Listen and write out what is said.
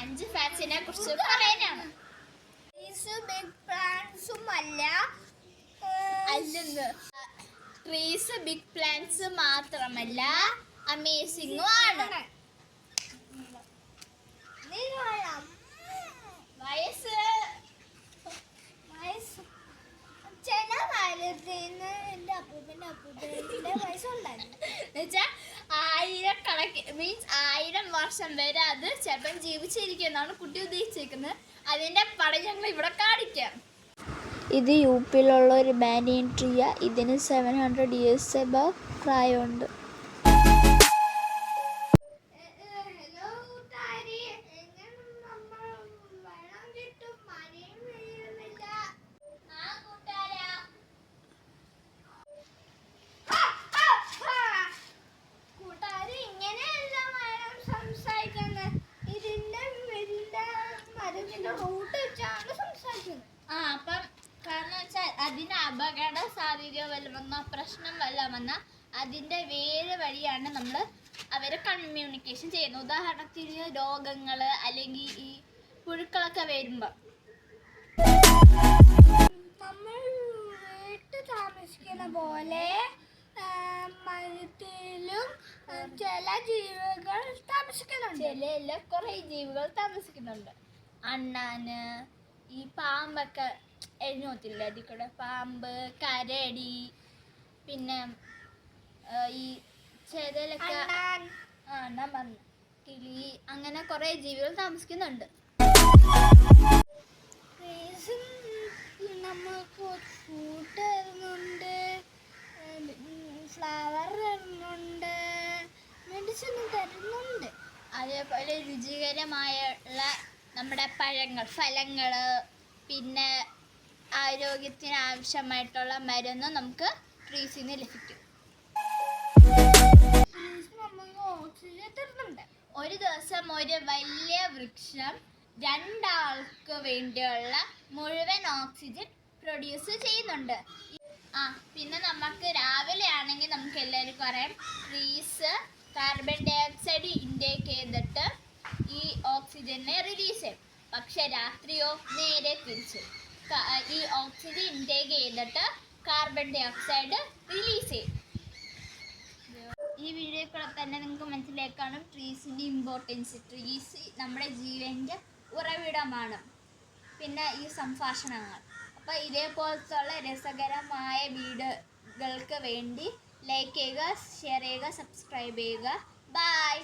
5 ഫാക്ട്സിനെ കുറിച്ച് പറയാനാണ്. Big പ്ലാന്റ്സും trees big plants മാത്രമല്ല, അമേസിംഗും ആണ്. വയസ്സ് ചില കാലത്തിന് എൻ്റെ അപ്പൂപ്പൻ്റെ വയസ്സുണ്ടായിരുന്നു. എന്നുവെച്ചാൽ 1000 വർഷം വരെ അത് ചിലപ്പം ജീവിച്ചിരിക്കുന്നതാണ് കുട്ടി ഉദ്ദേശിച്ചിരിക്കുന്നത്. അതിൻ്റെ പടം ഞങ്ങൾ ഇവിടെ കാണിക്കാം. ഇത് യുപിയിലുള്ള ഒരു ബാനിയൻ ട്രീയാ. ഇതിന് 700 years above പ്രായമുണ്ട്. അപ്പം കാരണം വെച്ചാൽ അതിന് അപകട സാധ്യത വല്ല വന്ന പ്രശ്നം വല്ല വന്ന അതിൻ്റെ വേര് വഴിയാണ് നമ്മൾ അവരെ കമ്മ്യൂണിക്കേഷൻ ചെയ്യുന്നത്. ഉദാഹരണത്തിന് രോഗങ്ങൾ അല്ലെങ്കിൽ ഈ പുഴുക്കളൊക്കെ വരുമ്പോൾ നമ്മൾ വീട്ടിൽ താമസിക്കുന്ന പോലെ മരത്തിലും ചില ജീവികൾ താമസിക്കുന്നുണ്ട്. കുറേ ജീവികൾ താമസിക്കുന്നുണ്ട്. അണ്ണാന്, ഈ പാമ്പൊക്കെ എഴുന്നോത്തില്ല അതിൽ കൂടെ, പാമ്പ്, കരടി, പിന്നെ ഈ ചെതലൊക്കെ അണ്ണാൻ പറഞ്ഞു, കിളി, അങ്ങനെ കുറേ ജീവികൾ താമസിക്കുന്നുണ്ട്. നമുക്ക് ഫ്രൂട്ട് തരുന്നുണ്ട്, ഫ്ലവർ തരുന്നുണ്ട്, മെഡിസിൻ തരുന്നുണ്ട്. അതേപോലെ രുചികരമായുള്ള നമ്മുടെ പഴങ്ങൾ, ഫലങ്ങൾ, പിന്നെ ആരോഗ്യത്തിന് ആവശ്യമായിട്ടുള്ള മരുന്ന് നമുക്ക് ട്രീസിൽ നിന്ന് ലഭിക്കും. ഓക്സിജൻ തരുന്നുണ്ട്. ഒരു ദിവസം ഒരു വലിയ വൃക്ഷം 2 ആൾക്ക് വേണ്ടിയുള്ള മുഴുവൻ ഓക്സിജൻ പ്രൊഡ്യൂസ് ചെയ്യുന്നുണ്ട്. പിന്നെ നമുക്ക് രാവിലെ ആണെങ്കിൽ നമുക്ക് എല്ലാവർക്കും അറിയാം, trees carbon dioxide intake ചെയ്തിട്ട് ഈ ഓക്സിജനെ റിലീസ് ചെയ്യും. പക്ഷെ രാത്രിയോ നേരെ തിരിച്ച് ഈ ഓക്സിജൻ ഇൻടേക്ക് ചെയ്തിട്ട് കാർബൺ ഡൈ ഓക്സൈഡ് റിലീസ് ചെയ്യും. ഈ വീഡിയോയിൽ കൂടെ തന്നെ നിങ്ങൾക്ക് മനസ്സിലാക്കണം ട്രീസിൻ്റെ ഇമ്പോർട്ടൻസ്. ട്രീസ് നമ്മുടെ ജീവൻ്റെ ഉറവിടമാണ്. പിന്നെ ഈ സംഭാഷണങ്ങൾ. അപ്പോൾ ഇതേപോലത്തുള്ള രസകരമായ വീഡിയോകൾക്ക് വേണ്ടി ലൈക്ക് ചെയ്യുക, ഷെയർ ചെയ്യുക, സബ്സ്ക്രൈബ് ചെയ്യുക. ബൈ.